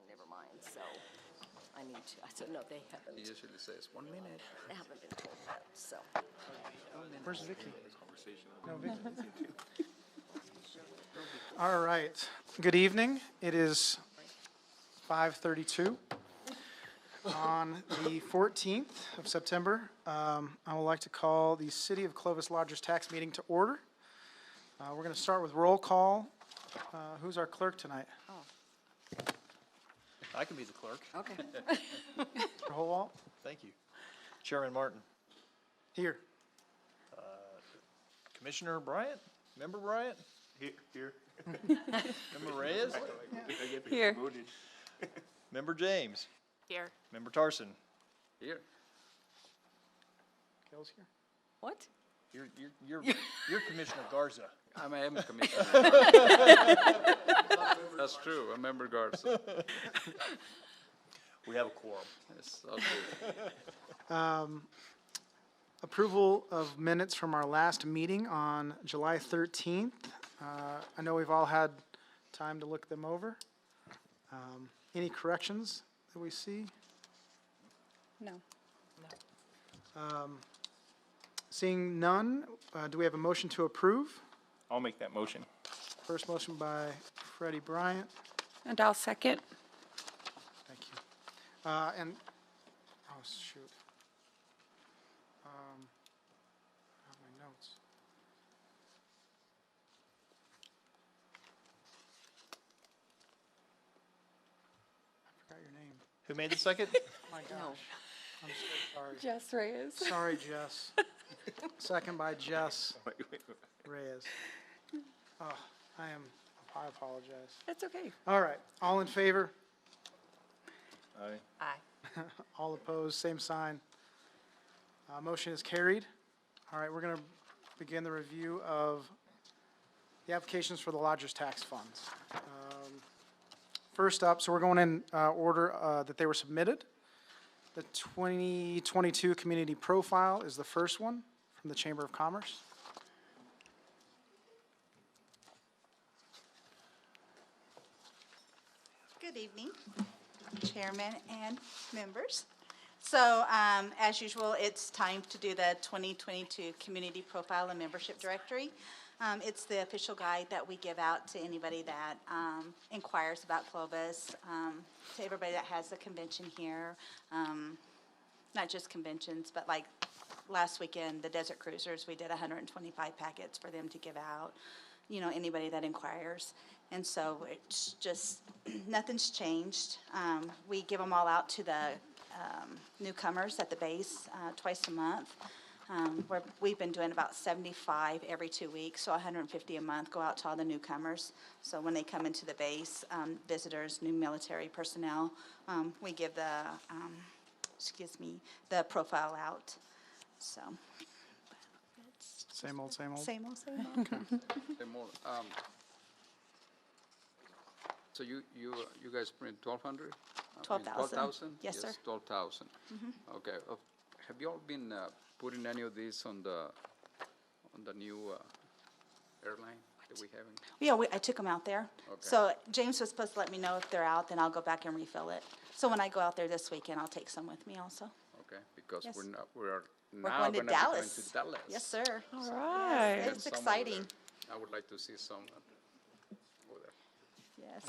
Never mind, so I need to, I said, no, they haven't. He usually says 1 minute. They haven't been told that, so. Where's Vicky? No, Vicky. All right. Good evening. It is 5:32 on the 14th of September. I would like to call the City of Clovis Lodgers Tax Meeting to order. We're going to start with roll call. Who's our clerk tonight? I can be the clerk. Okay. Mr. Holwalt? Thank you. Chairman Martin. Here. Commissioner Bryant? Member Bryant? Here. Member Reyes? Here. Member James? Here. Member Tarson? Here. Kel's here. What? You're Commissioner Garza. I am a commissioner. That's true, a member Garza. We have a quorum. Yes, I'll do. Approval of minutes from our last meeting on July 13th. I know we've all had time to look them over. Any corrections that we see? No. Seeing none, do we have a motion to approve? I'll make that motion. First motion by Freddie Bryant. And I'll second. Thank you. Oh, shoot. I have my notes. I forgot your name. Who made the second? My gosh. I'm so sorry. Jess Reyes. Sorry, Jess. Second by Jess Reyes. Oh, I apologize. That's okay. All right, all in favor? Aye. Aye. All opposed, same sign. Motion is carried. All right, we're going to begin the review of the applications for the lodgers tax funds. First up, so we're going in order that they were submitted. The 2022 community profile is the first one from the Chamber of Commerce. Good evening, Chairman and members. So, as usual, it's time to do the 2022 Community Profile and Membership Directory. It's the official guide that we give out to anybody that inquires about Clovis, to everybody that has a convention here. Not just conventions, but like last weekend, the Desert Cruisers, we did 125 packets for them to give out, you know, anybody that inquires. And so it's just, nothing's changed. We give them all out to the newcomers at the base twice a month. We've been doing about 75 every 2 weeks, so 150 a month go out to all the newcomers. So when they come into the base, visitors, new military personnel, we give the profile out. So. Same old, same old? Same old, same old. Say more. So you guys print 1,200? 12,000. 12,000? Yes, sir. 12,000. Okay. Have you all been putting any of these on the new airline that we have? Yeah, I took them out there. Okay. So James was supposed to let me know if they're out, then I'll go back and refill it. So when I go out there this weekend, I'll take some with me also. Okay, because Yes. we're We're now going to gonna be Dallas. going to Dallas. Yes, sir. All right. Yes, it's Some over exciting. there. I would like to see some over there. Yes,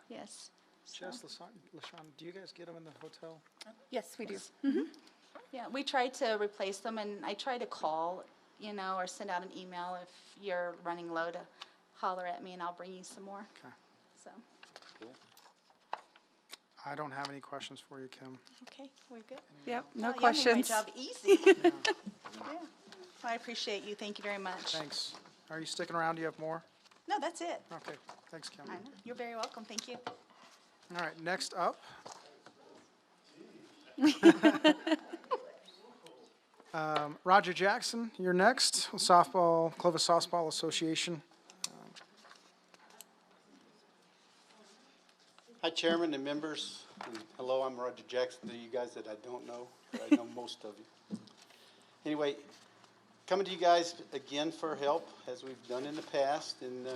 yes. Jess, LaShawn, do you guys get them in the hotel? Yes, we do. Yeah, we try to replace them, and I try to call, you know, or send out an email if you're running low to holler at me, and I'll bring you some more. Okay. So, I don't have any questions for you, Kim. okay, we're good. Yep, no Well, y'all made questions. my job easy. Yeah. I appreciate you. Thank you very much. Thanks. Are you sticking around? Do you have more? No, that's it. Okay, thanks, Kim. I know. You're very welcome. Thank you. All right, next up. Roger Jackson, you're next. Softball, Clovis Softball Association. Hi, Chairman and members. And hello, I'm Roger Jackson to you guys that I don't know, but I know most of you. Anyway, coming to you guys again for help, as we've done in the past, and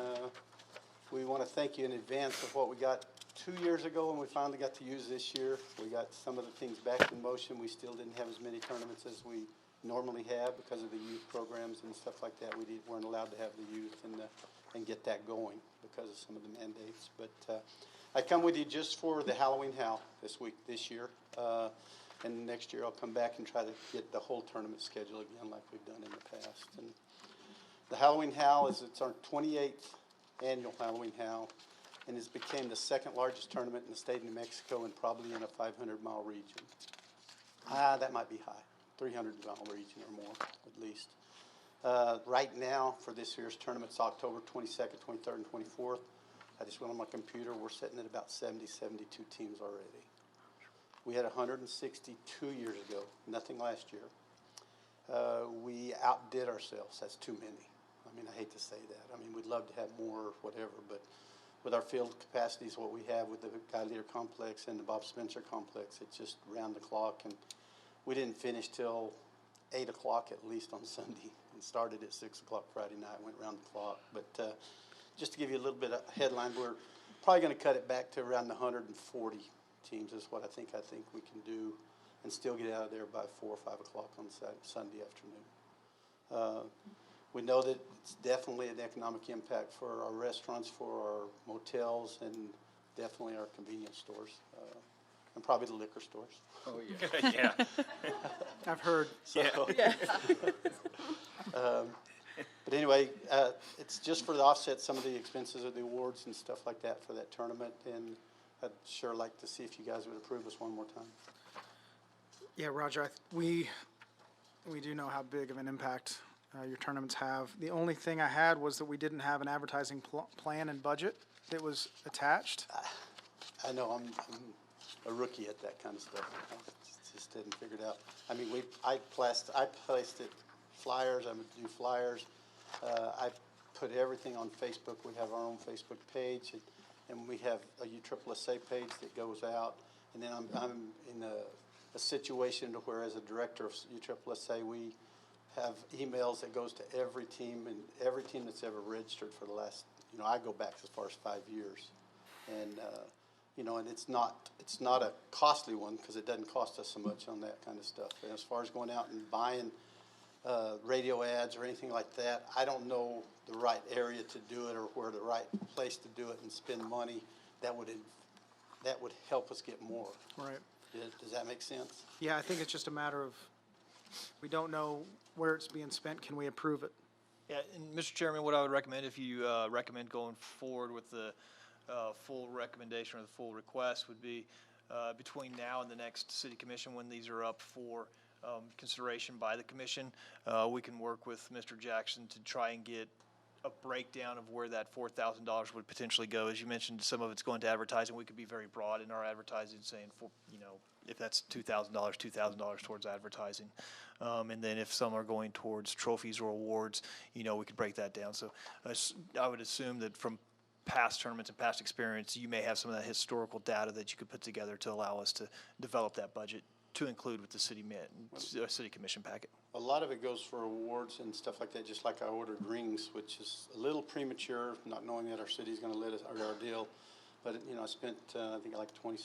we want to thank you in advance of what we got 2 years ago, and we finally got to use this year. We got some of the things back in motion. We still didn't have as many tournaments as we normally have because of the youth programs and stuff like that. Weren't allowed to have the youth and get that going because of some of the mandates. But I come with you just for the Halloween Howl this year. And next year I'll come back and try to get the whole tournament schedule again like we've done in the past. And the Halloween Howl it's our 28th annual Halloween Howl, and it's became the second largest tournament in the state of New Mexico and probably in a 500-mile region. That might be high, 300-mile region or more at least. Right now for this year's tournament, it's October 22nd, 23rd, and 24th. I just went on my computer. We're sitting at about 70, 72 teams already. We had 162 years ago, nothing last year. We outdid ourselves. That's too many. I mean, I hate to say that. I mean, we'd love to have more or whatever, but with our field capacities, what we have with the Guy Leader Complex and the Bob Spencer Complex, it's just round the clock. And we didn't finish till 8 o'clock at least on Sunday and started at 6 o'clock Friday night, went round the clock. But just to give you a little bit of headline, we're probably going to cut it back to around 140 teams is what I think we can do and still get out of there by 4 or 5 o'clock on Sunday afternoon. We know that it's definitely an economic impact for our restaurants, for our motels, and definitely our convenience stores, and probably the liquor stores. Oh, yeah. Yeah. I've heard. So, but anyway, it's just for the offset some of the expenses of the awards and stuff like that for that tournament, and I'd sure like to see if you guys would approve us one more time. Yeah, Roger, we do know how big of an impact your tournaments have. The only thing I had was that we didn't have an advertising plan and budget that was attached. I know I'm a rookie at that kind of stuff. I just didn't figure it out. I mean, I placed it flyers. I would do flyers. I put everything on Facebook. We have our own Facebook page, and we have a USSSA page that goes out. And then I'm in a situation to where, as a director of USSSA, we have emails that goes to every team and every team that's ever registered for the last. I go back as far as 5 years, and and it's not a costly one because it doesn't cost us so much on that kind of stuff. And as far as going out and buying radio ads or anything like that, I don't know the right area to do it or where the right place to do it and spend money that would help us get more. Right. Does that make sense? Yeah, I think it's just a matter of, we don't know where it's being spent. Can we approve it? Yeah, and Mr. Chairman, what I would recommend, if you recommend going forward with the full recommendation or the full request, would be between now and the next city commission, when these are up for consideration by the commission, we can work with Mr. Jackson to try and get a breakdown of where that $4,000 would potentially go. As you mentioned, some of it's going to advertising. We could be very broad in our advertising, saying, if that's $2,000 towards advertising. And then if some are going towards trophies or awards, we could break that down. So I would assume that from past tournaments and past experience, you may have some of that historical data that you could put together to allow us to develop that budget to include with the city commission packet. A lot of it goes for awards and stuff like that, just like I ordered rings, which is a little premature, not knowing that our city's going to let us, or our deal. But, I spent, I think like $2,600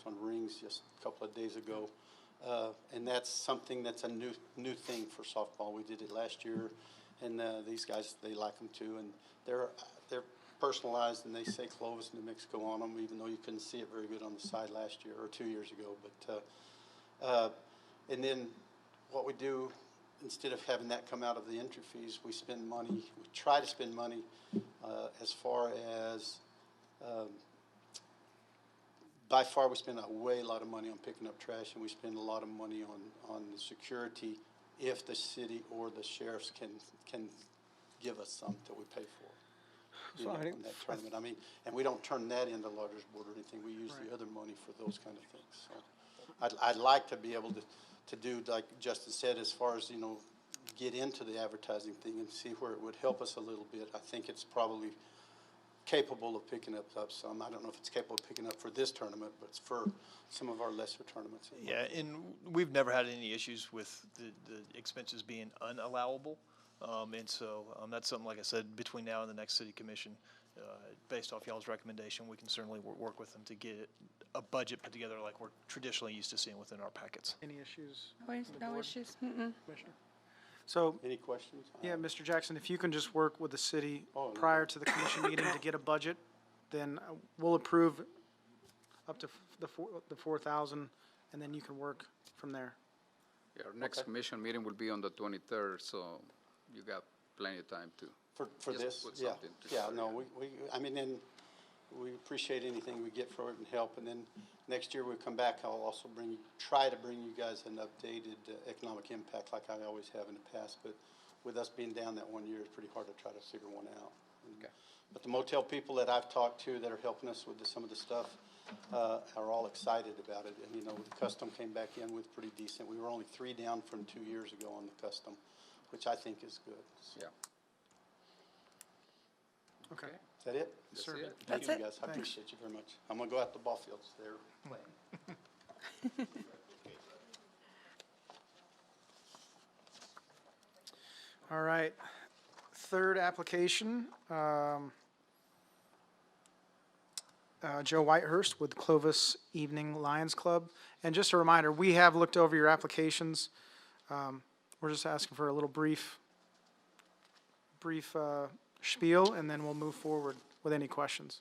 on rings just a couple of days ago. And that's something that's a new thing for softball. We did it last year, and these guys, they like them too. And they're personalized, and they say Clovis, New Mexico on them, even though you couldn't see it very good on the side last year or 2 years ago. But and then what we do, instead of having that come out of the entry fees, we spend money, we try to spend money as far as, by far we spend a lot of money on picking up trash, and we spend a lot of money on the security if the city or the sheriffs can give us some that we pay for. On that tournament. I mean, and we don't turn that into Lauders Board or anything. We use the other money for those kind of things. So I'd like to be able to do, like Justin said, as far as, get into the advertising thing and see where it would help us a little bit. I think it's probably capable of picking up some. I don't know if it's capable of picking up for this tournament, but it's for some of our lesser tournaments. Yeah, and we've never had any issues with the expenses being unallowable. And so that's something, like I said, between now and the next city commission, based off y'all's recommendation, we can certainly work with them to get a budget put together like we're traditionally used to seeing within our packets. Any issues? Always, from the no board? issues. Commissioner? So, Any questions? yeah, Mr. Jackson, if you can just work with the city Oh, no. prior to the commission meeting to get a budget, then we'll approve up to the 4,000, and then you can work from there. Yeah, our next commission meeting will be on the 23rd, so you got plenty of time to. For Just this, put yeah, something yeah, together, no, I mean, and we appreciate anything we get for it and help, and then next year we come back, I'll also try to bring you guys an updated economic impact like I always have in the past, but with us being down that 1 year, it's pretty hard to try to figure one out. Okay. But the motel people that I've talked to that are helping us with some of the stuff, are all excited about it, and, you know, the custom came back in with pretty decent, we were only 3 down from 2 years ago on the custom, which I think is good. So, Yeah. Okay. is that it? That's Sir. it. Thank That's you, it. guys. I Thanks. appreciate you very much. I'm gonna go out to the ball fields. They're playing. All right. Third application, Joe Whitehurst with Clovis Evening Lions Club. And just a reminder, we have looked over your applications. We're just asking for a little brief spiel, and then we'll move forward with any questions.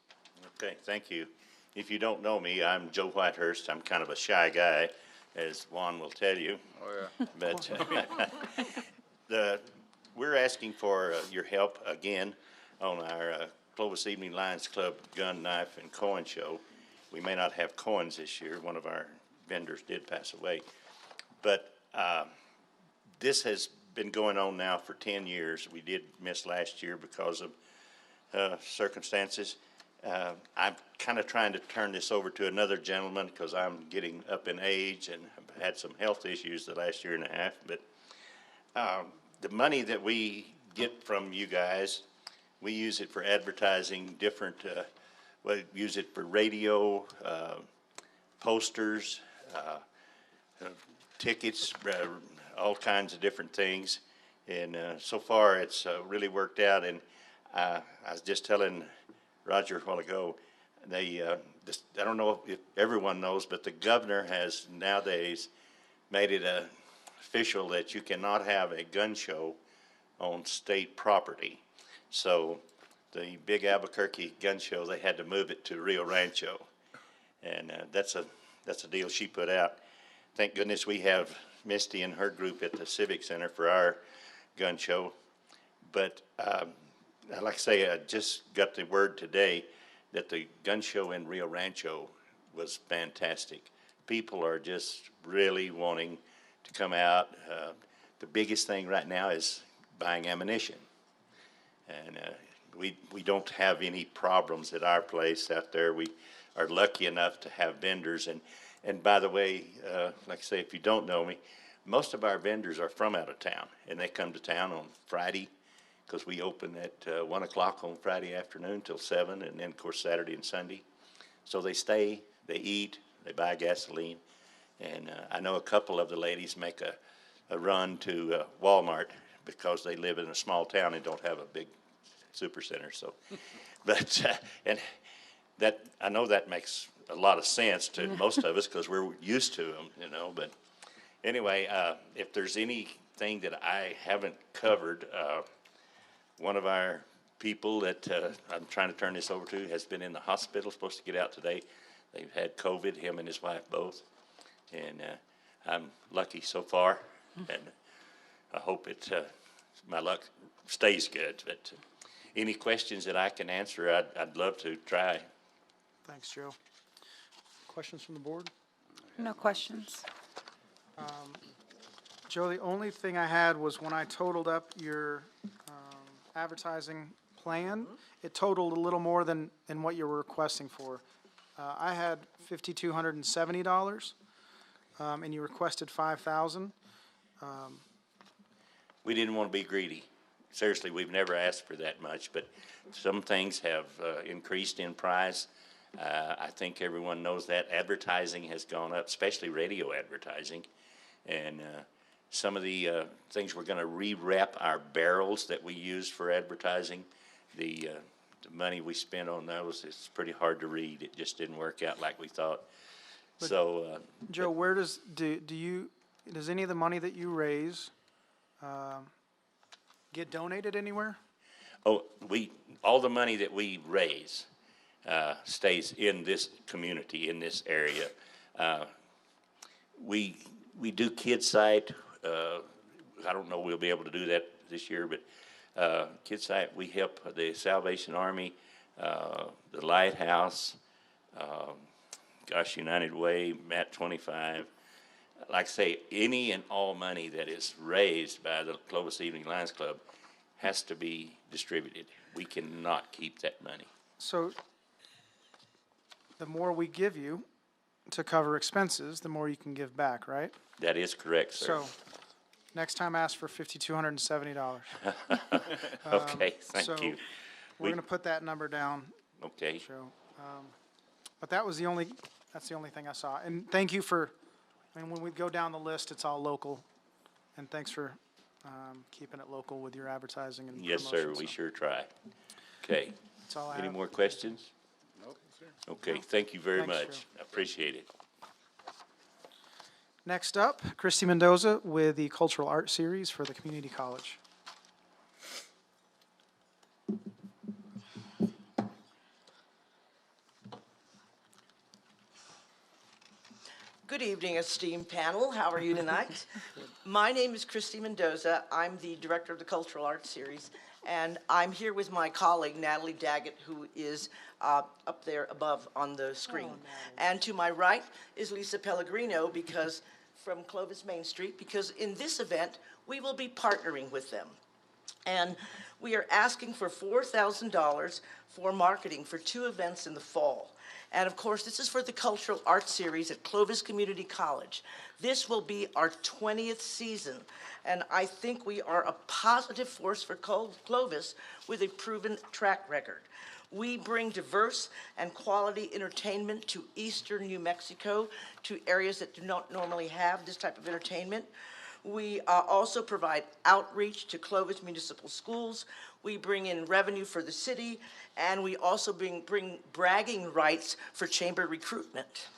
Okay, thank you. If you don't know me, I'm Joe Whitehurst. I'm kind of a shy guy, as Juan will tell you. Oh, yeah. But we're asking for your help again on our Clovis Evening Lions Club gun, knife, and coin show. We may not have coins this year. One of our vendors did pass away. But this has been going on now for 10 years. We did miss last year because of circumstances. I'm kind of trying to turn this over to another gentleman because I'm getting up in age and have had some health issues the last year and a half. But the money that we get from you guys, we use it for advertising different, we use it for radio, posters, tickets, all kinds of different things. And so far, it's really worked out. And I was just telling Roger a while ago, I don't know if everyone knows, but the governor has nowadays made it official that you cannot have a gun show on state property. So the big Albuquerque gun show, they had to move it to Rio Rancho. And that's a deal she put out. Thank goodness we have Misty and her group at the Civic Center for our gun show. But like I say, I just got the word today that the gun show in Rio Rancho was fantastic. People are just really wanting to come out. The biggest thing right now is buying ammunition. And we don't have any problems at our place out there. We are lucky enough to have vendors. And by the way, like I say, if you don't know me, most of our vendors are from out of town, and they come to town on Friday because we open at 1 o'clock on Friday afternoon till 7, and then, of course, Saturday and Sunday. So they stay, they eat, they buy gasoline. And I know a couple of the ladies make a run to Walmart because they live in a small town and don't have a big supercenter. So, but and that I know that makes a lot of sense to most of us because we're used to them, you know. But anyway, if there's anything that I haven't covered, one of our people that I'm trying to turn this over to has been in the hospital, supposed to get out today. They've had COVID, him and his wife both. And I'm lucky so far, and I hope my luck stays good. But any questions that I can answer, I'd love to try. Thanks, Joe. Questions from the board? No questions. Joe, the only thing I had was when I totaled up your advertising plan, it totaled a little more than what you were requesting for. I had $5,270, and you requested $5,000. We didn't want to be greedy. Seriously, we've never asked for that much, but some things have increased in price. I think everyone knows that. Advertising has gone up, especially radio advertising. And some of the things, we're going to re-wrap our barrels that we use for advertising. The the money we spent on those, it's pretty hard to read. It just didn't work out like we thought. So, Joe, where does any of the money that you raise get donated anywhere? all the money that we raise stays in this community, in this area. We do Kid Site. I don't know we'll be able to do that this year, but Kid Site, we help the Salvation Army, the Lighthouse, United Way, Mat 25. Like I say, any and all money that is raised by the Clovis Evening Lions Club has to be distributed. We cannot keep that money. So the more we give you to cover expenses, the more you can give back, right? That is correct, sir. So next time ask for $5,270. Okay, thank So you. we're going to put that number down, Okay, Joe. But that's the only thing I saw. And thank you for, when we go down the list, it's all local. And thanks for keeping it local with your advertising and yes, promotion. sir, we So sure try. Okay, that's all I any have. more questions? Nope, sir. Okay, thank you very Thanks, much. Joe. I appreciate it. Next up, Christy Mendoza with the Cultural Art Series for the Community College. Good evening, esteemed panel. How are you tonight? My name is Christy Mendoza. I'm the director of the Cultural Arts Series, and I'm here with my colleague, Natalie Daggett, who is up there above on the screen. And to my right is Lisa Pellegrino, because from Clovis Main Street, because in this event, we will be partnering with them. And we are asking for $4,000 for marketing for 2 events in the fall. And of course, this is for the Cultural Arts Series at Clovis Community College. This will be our 20th season, and I think we are a positive force for Clovis with a proven track record. We bring diverse and quality entertainment to eastern New Mexico, to areas that do not normally have this type of entertainment. We also provide outreach to Clovis Municipal Schools. We bring in revenue for the city, and we also bring bragging rights for chamber recruitment.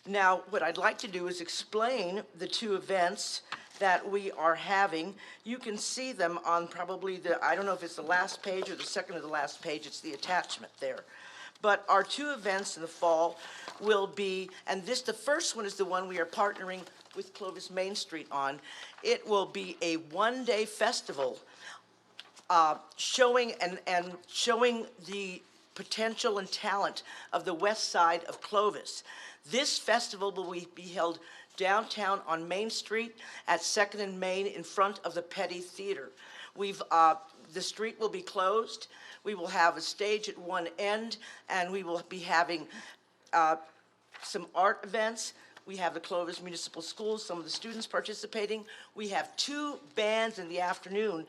Now, what I'd like to do is explain the 2 events that we are having. You can see them on probably I don't know if it's the last page or the second to the last page, it's the attachment there. But our 2 events in the fall will be, and the first one is the one we are partnering with Clovis Main Street on. It will be a 1-day festival showing the potential and talent of the west side of Clovis. This festival will be held downtown on Main Street at 2nd and Main in front of the Petty Theater. The street will be closed. We will have a stage at one end, and we will be having some art events. We have the Clovis Municipal Schools, some of the students participating. We have 2 bands in the afternoon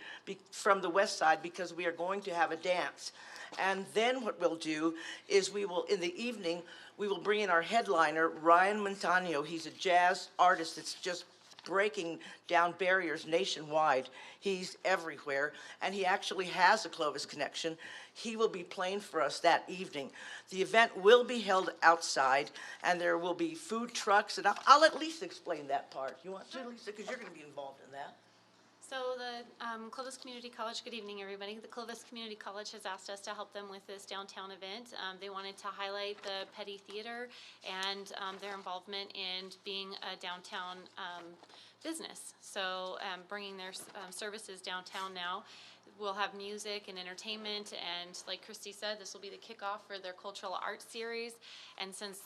from the west side, because we are going to have a dance. And then what we'll do is in the evening, we will bring in our headliner, Ryan Montano. He's a jazz artist that's just breaking down barriers nationwide. He's everywhere, and he actually has a Clovis connection. He will be playing for us that evening. The event will be held outside, and there will be food trucks, and I'll let Lisa explain that part. You want to, Lisa, because you're going to be involved in that. So the Clovis Community College, good evening, everybody. The Clovis Community College has asked us to help them with this downtown event. They wanted to highlight the Petty Theater and their involvement in being a downtown business. So bringing their services downtown now. We'll have music and entertainment, and like Christy said, this will be the kickoff for their cultural arts series. And since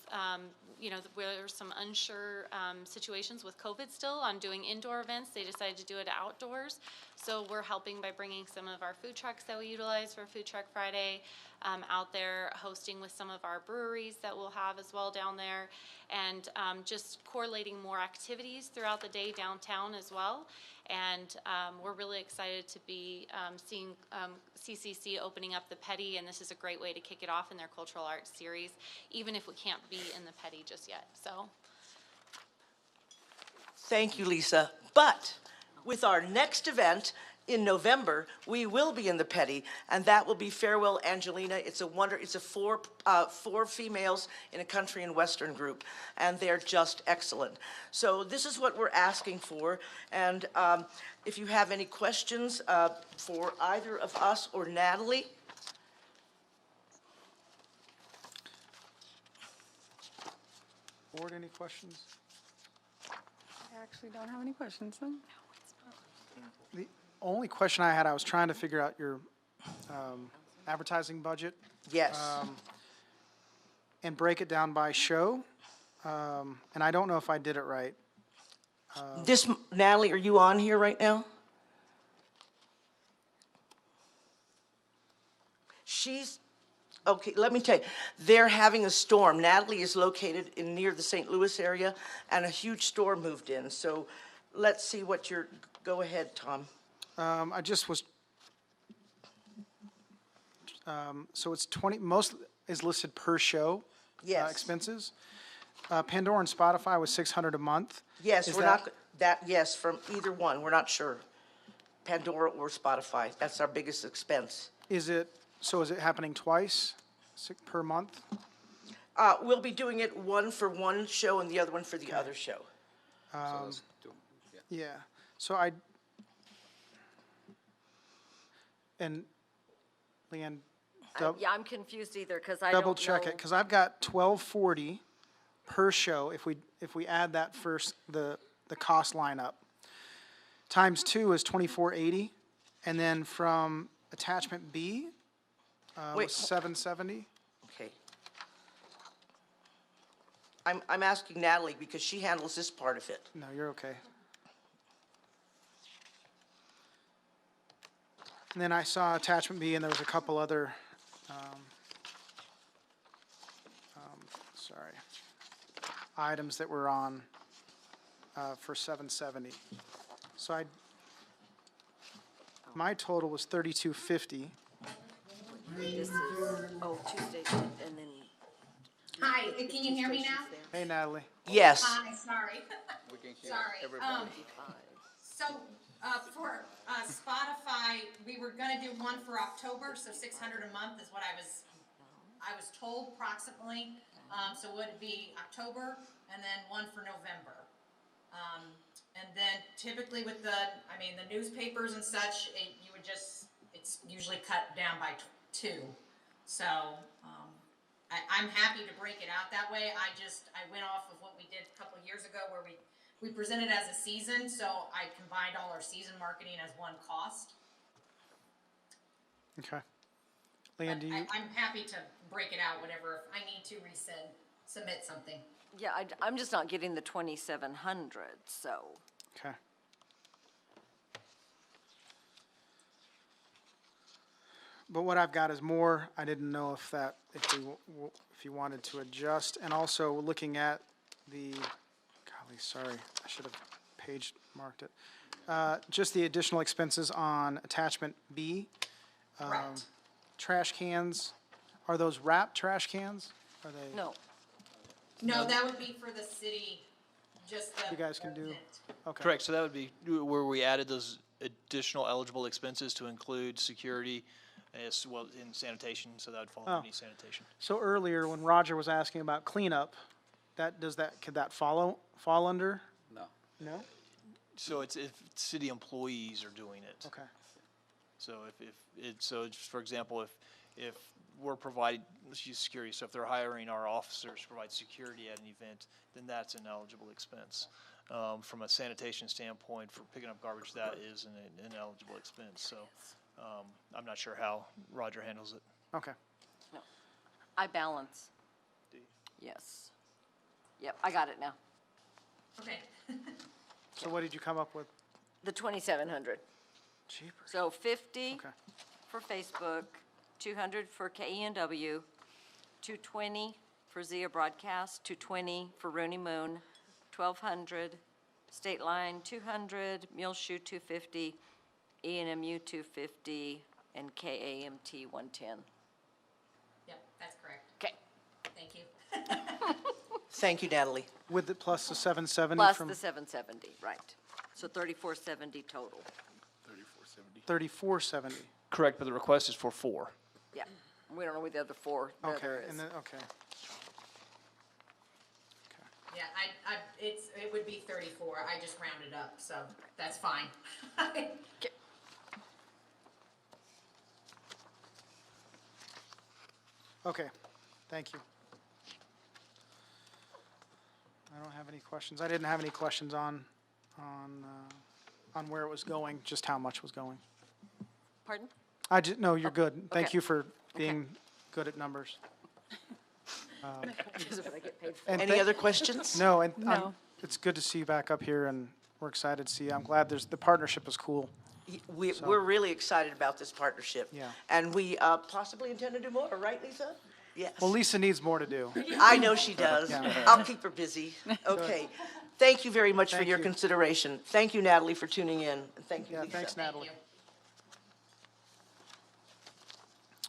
there's some unsure situations with COVID still on doing indoor events, they decided to do it outdoors. So we're helping by bringing some of our food trucks that we utilize for Food Truck Friday out there, hosting with some of our breweries that we'll have as well down there, and just correlating more activities throughout the day downtown as well. And we're really excited to be seeing CCC opening up the Petty, and this is a great way to kick it off in their cultural arts series, even if we can't be in the Petty just yet. So, Thank you, Lisa. But with our next event, in November, we will be in the Petty, and that will be Farewell Angelina. It's a four females in a country and western group, and they're just excellent. So this is what we're asking for, and if you have any questions for either of us or Natalie. Board, any questions? I actually don't have any questions. The only question I had, I was trying to figure out your advertising budget Yes. and break it down by show. And I don't know if I did it right. Natalie, are you on here right now? Okay, let me tell you, they're having a storm. Natalie is located near the St. Louis area, and a huge storm moved in. So let's see what go ahead, Tom. I just was, so it's 20, most is listed per show. Yes. Expenses. Pandora and Spotify was 600 a month. Yes, Is we're not, yes, from either one, we're not sure. Pandora or Spotify, that's our biggest expense. Is it happening twice, per month? We'll be doing it one for one show and the other one for the other show. So that's two, yeah. Yeah, so and Leanne, Yeah, I'm confused either, because I don't know. double check it, because I've got 1240 per show, if we add that first, the cost line up. Times 2 is 2480, and then from attachment B Wait, was 770. Okay. I'm asking Natalie because she handles this part of it. No, you're okay. And then I saw attachment B, and there was a couple other, items that were on, for 770. So my total was 3250. This is, Tuesday, and then. Hi, can you hear me now? Hey, Natalie. Yes. Hi, sorry. We can hear Sorry. everybody. So, for Spotify, we were gonna do one for October, so 600 a month is what I was told approximately. So would it be October and then one for November? And then typically with the newspapers and such, it's usually cut down by 2. So, I'm happy to break it out that way. I went off of what we did a couple of years ago where we presented as a season, so I combined all our season marketing as one cost. Okay. Leanne, do you? I'm happy to break it out, whatever, if I need to submit something. Yeah, I'm just not getting the 2,700, so. Okay. But what I've got is more. I didn't know if you wanted to adjust, and also looking at the, golly, sorry, I should have page marked it. Just the additional expenses on attachment B. Correct. Trash cans, are those wrapped trash cans? Are they? No, No, that would be for the city, just the. You guys can do, event. okay. Correct, so that would be where we added those additional eligible expenses to include security as well in sanitation, so that would fall underneath sanitation. So earlier, when Roger was asking about cleanup, could that fall under? No. No? So it's if city employees are doing it. Okay. So just for example, if we're providing, let's use security, so if they're hiring our officers to provide security at an event, then that's an eligible expense. From a sanitation standpoint, for picking up garbage, that is an eligible expense. So I'm not sure how Roger handles it. Okay. no. I balance. Yes. Yep, I got it now. Okay. So what did you come up with? The 2,700. Jeepers. So 50 Okay. for Facebook, 200 for KENW, 220 for Zia Broadcast, 220 for Rooney Moon, 1,200, State Line 200, Muleshoe 250, ENMU 250, and KAMT 110. Yep, that's correct. Okay. Thank you. Thank you, Natalie. With the plus the 770 Plus from? the 770, right. So 3,470 total. 3470. 3470. Correct, but the request is for 4. Yeah, we don't know where the other 4 that Okay, there is. and then, okay. Yeah, it would be 34, I just rounded up, so that's fine. Okay, thank you. I don't have any questions. I didn't have any questions on where it was going, just how much was going. Pardon? No, you're good. Thank okay. you for being good at numbers. This is what I get paid for. And Any other questions? No, and No. it's good to see you back up here, and we're excited to see you. I'm glad the partnership is cool. We're really excited about this partnership. Yeah. And we possibly intend to do more, right, Lisa? Yes. Well, Lisa needs more to do. I know she does. Yeah. I'll keep her busy. Okay. Thank you very much for Thank your you. consideration. Thank you, Natalie, for tuning in. And thank you, Yeah, Lisa. thanks, Natalie.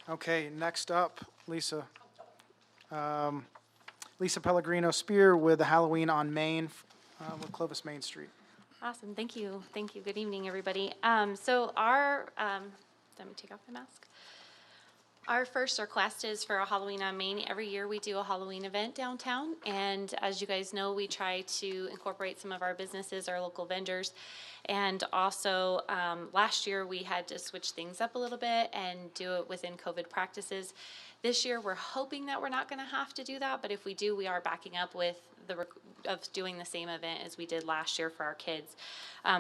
Okay, next up, Lisa. Lisa Pellegrino Spear with the Halloween on Main, with Clovis Main Street. Awesome, thank you. Thank you. Good evening, everybody. So let me take off my mask. Our first request is for a Halloween on Main. Every year we do a Halloween event downtown, and as you guys know, we try to incorporate some of our businesses, our local vendors, and also last year we had to switch things up a little bit and do it within COVID practices. This year we're hoping that we're not going to have to do that, but if we do, we are backing up with of doing the same event as we did last year for our kids.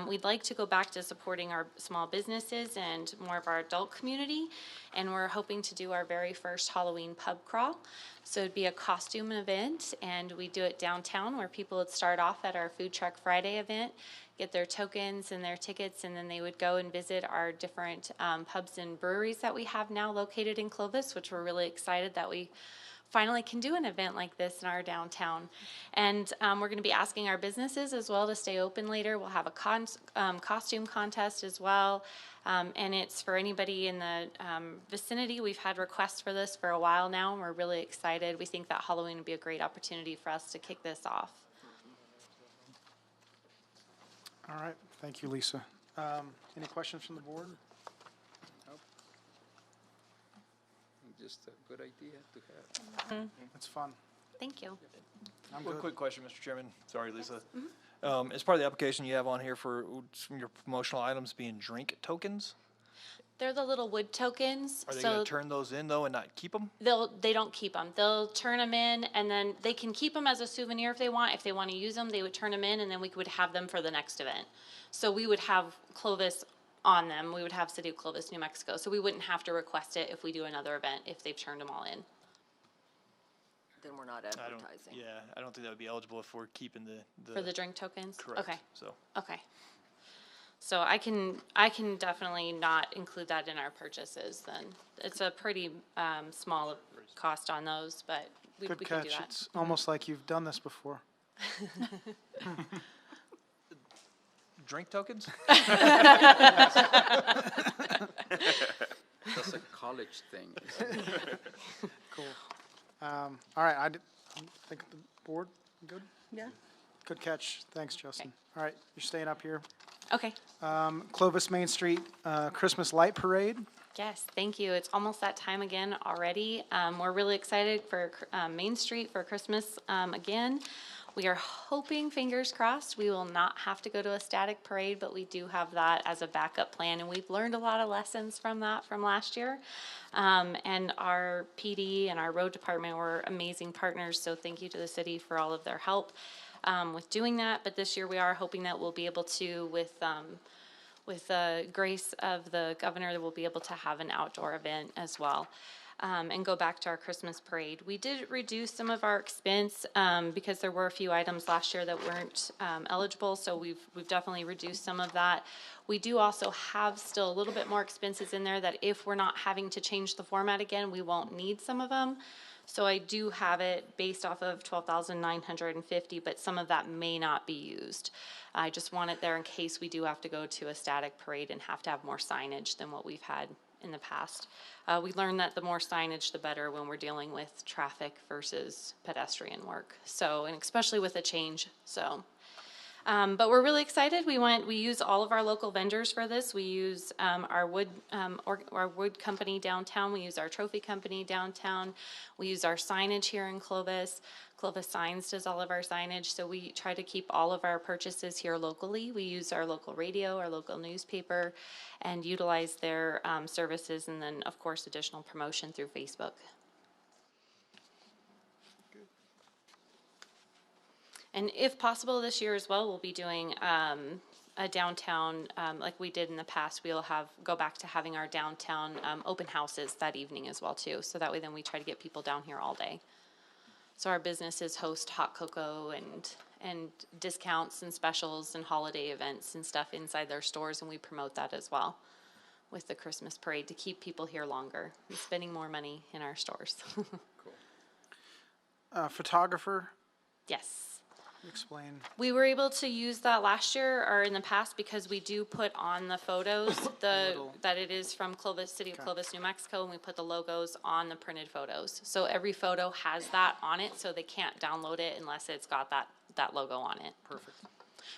We'd like to go back to supporting our small businesses and more of our adult community, and we're hoping to do our very first Halloween pub crawl. So it'd be a costume event, and we do it downtown where people would start off at our Food Truck Friday event, get their tokens and their tickets, and then they would go and visit our different pubs and breweries that we have now located in Clovis, which we're really excited that we finally can do an event like this in our downtown. And we're going to be asking our businesses as well to stay open later. We'll have a costume contest as well. And it's for anybody in the vicinity. We've had requests for this for a while now, and we're really excited. We think that Halloween would be a great opportunity for us to kick this off. All right, thank you, Lisa. Any questions from the board? Just a good idea to have. It's fun. Thank you. I'm One good. quick question, Mr. Chairman. Sorry, Lisa. As part of the application, you have on here for some of your promotional items being drink tokens. They're the little wood tokens. Are they so going to turn those in, though, and not keep them? they don't keep them. They'll turn them in, and then they can keep them as a souvenir if they want. If they want to use them, they would turn them in, and then we would have them for the next event. So we would have Clovis on them. We would have City of Clovis, New Mexico. So we wouldn't have to request it if we do another event, if they've turned them all in. Then we're not advertising. I don't think that would be eligible if we're keeping the For the drink tokens? correct. Okay, So okay. So I can definitely not include that in our purchases then. It's a pretty small cost on those, but we Good can do catch. that. It's almost like you've done this before. drink tokens? That's a college thing. Cool. All right, I think the board, good? Yeah. Good catch. Thanks, Justin. All right, you're staying up here. Okay. Clovis Main Street Christmas Light Parade. Yes, thank you. It's almost that time again already. We're really excited for Main Street for Christmas again. We are hoping, fingers crossed, we will not have to go to a static parade, but we do have that as a backup plan, and we've learned a lot of lessons from that from last year. And our PD and our road department were amazing partners, so thank you to the city for all of their help with doing that. But this year we are hoping that we'll be able to, with the grace of the governor, we'll be able to have an outdoor event as well. And go back to our Christmas parade. We did reduce some of our expense because there were a few items last year that weren't eligible, so we've definitely reduced some of that. We do also have still a little bit more expenses in there that if we're not having to change the format again, we won't need some of them. So I do have it based off of $12,950, but some of that may not be used. I just want it there in case we do have to go to a static parade and have to have more signage than what we've had in the past. We learned that the more signage, the better when we're dealing with traffic versus pedestrian work. So, and especially with a change. So, But we're really excited. We use all of our local vendors for this. We use our wood company downtown. We use our trophy company downtown. We use our signage here in Clovis. Clovis Signs does all of our signage, so we try to keep all of our purchases here locally. We use our local radio, our local newspaper, and utilize their services, and then, of course, additional promotion through Facebook. And if possible this year as well, we'll be doing a downtown, like we did in the past. We'll go back to having our downtown open houses that evening as well too. So that way then we try to get people down here all day. So our businesses host hot cocoa and discounts and specials and holiday events and stuff inside their stores, and we promote that as well with the Christmas parade to keep people here longer and spending more money in our stores. Photographer, Yes. explain. We were able to use that last year or in the past because we do put on the photos that it is from Clovis, City of Clovis, New Mexico, and we put the logos on the printed photos. So every photo has that on it, so they can't download it unless it's got that logo on it. Perfect.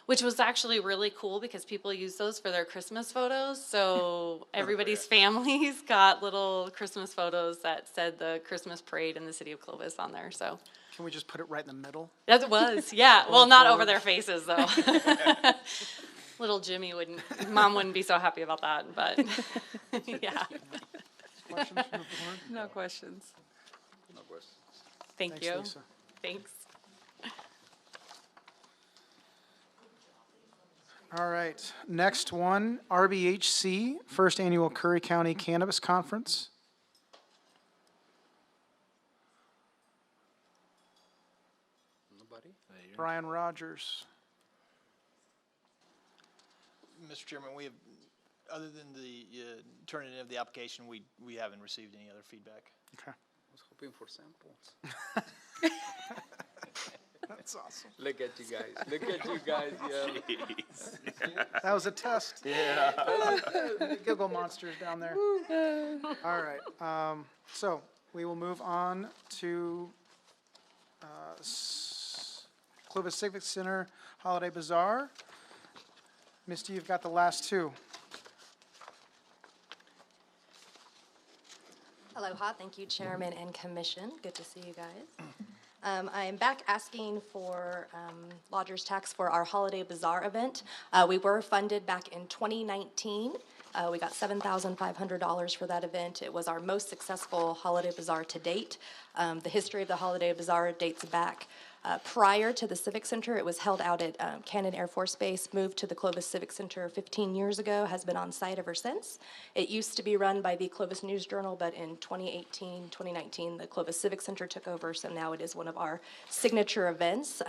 Which was actually really cool because people use those for their Christmas photos. So everybody's families got little Christmas photos that said the Christmas parade in the City of Clovis on there, so. Can we just put it right in the middle? That was, yeah. Well, not over their faces, though. Little Jimmy Mom wouldn't be so happy about that, but, yeah. Questions from the board? No questions. No questions. Thank Thanks, you. Lisa. Thanks. All right, next one, RBHC, First Annual Curry County Cannabis Conference. Nobody? Brian Rogers. Mr. Chairman, we have, other than the turning in of the application, we haven't received any other feedback. Okay. I was hoping for samples. That's awesome. Look at you guys. Look at you guys, yeah. That was a test. Yeah. Giggle monsters down there. All right, so we will move on to Clovis Civic Center Holiday Bazaar. Misty, you've got the last two. Aloha, thank you, Chairman and Commission. Good to see you guys. I am back asking for lodger's tax for our Holiday Bazaar event. We were funded back in 2019. We got $7,500 for that event. It was our most successful Holiday Bazaar to date. The history of the Holiday Bazaar dates back prior to the Civic Center. It was held out at Cannon Air Force Base, moved to the Clovis Civic Center 15 years ago, has been on site ever since. It used to be run by the Clovis News Journal, but in 2018, 2019, the Clovis Civic Center took over, so now it is one of our signature events.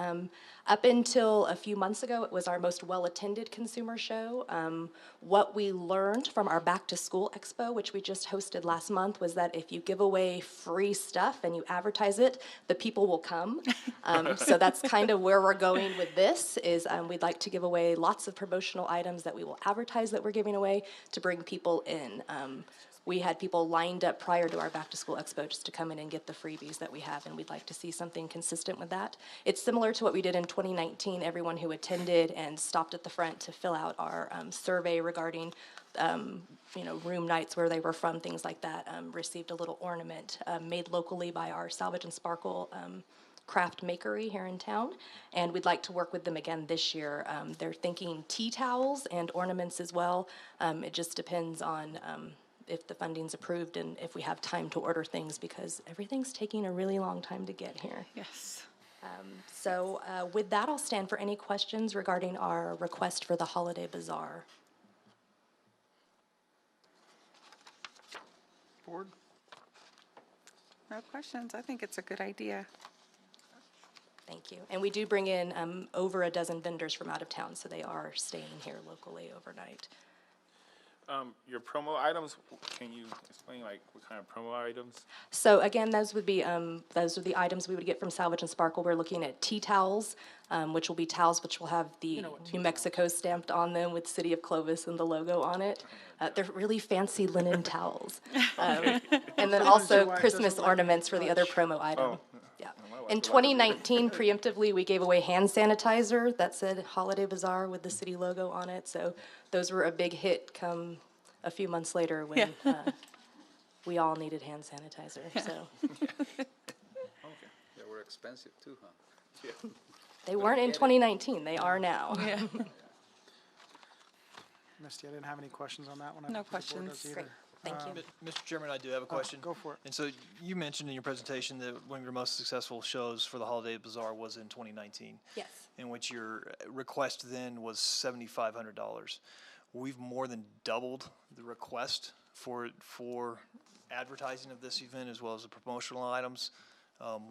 Up until a few months ago, it was our most well-attended consumer show. What we learned from our Back to School Expo, which we just hosted last month, was that if you give away free stuff and you advertise it, the people will come. So that's kind of where we're going with this, is we'd like to give away lots of promotional items that we will advertise that we're giving away to bring people in. We had people lined up prior to our Back to School Expo just to come in and get the freebies that we have, and we'd like to see something consistent with that. It's similar to what we did in 2019. Everyone who attended and stopped at the front to fill out our survey regarding room nights, where they were from, things like that, received a little ornament made locally by our Salvage and Sparkle craft makery here in town, and we'd like to work with them again this year. They're thinking tea towels and ornaments as well. It just depends on if the funding's approved and if we have time to order things, because everything's taking a really long time to get here. Yes. So with that, I'll stand for any questions regarding our request for the Holiday Bazaar. Board? No questions. I think it's a good idea. Thank you. And we do bring in over a dozen vendors from out of town, so they are staying here locally overnight. Your promo items, can you explain like what kind of promo items? So again, those are the items we would get from Salvage and Sparkle. We're looking at tea towels, which will be towels which will have the New Mexico stamped on them with City of Clovis and the logo on it. They're really fancy linen towels. And then also Christmas ornaments for the other promo item. Oh. Yeah. In 2019, preemptively, we gave away hand sanitizer that said Holiday Bazaar with the city logo on it. So those were a big hit come a few months later when we all needed hand sanitizer. So Okay, they were expensive too, huh? they weren't in 2019, they are now. Misty, I didn't have any questions on that one. I No don't think the board does questions. either. Thank you. Mr. Chairman, I do have a question. Go for it. And so you mentioned in your presentation that one of your most successful shows for the Holiday Bazaar was in 2019. Yes. In which your request then was $7,500. We've more than doubled the request for advertising of this event as well as the promotional items.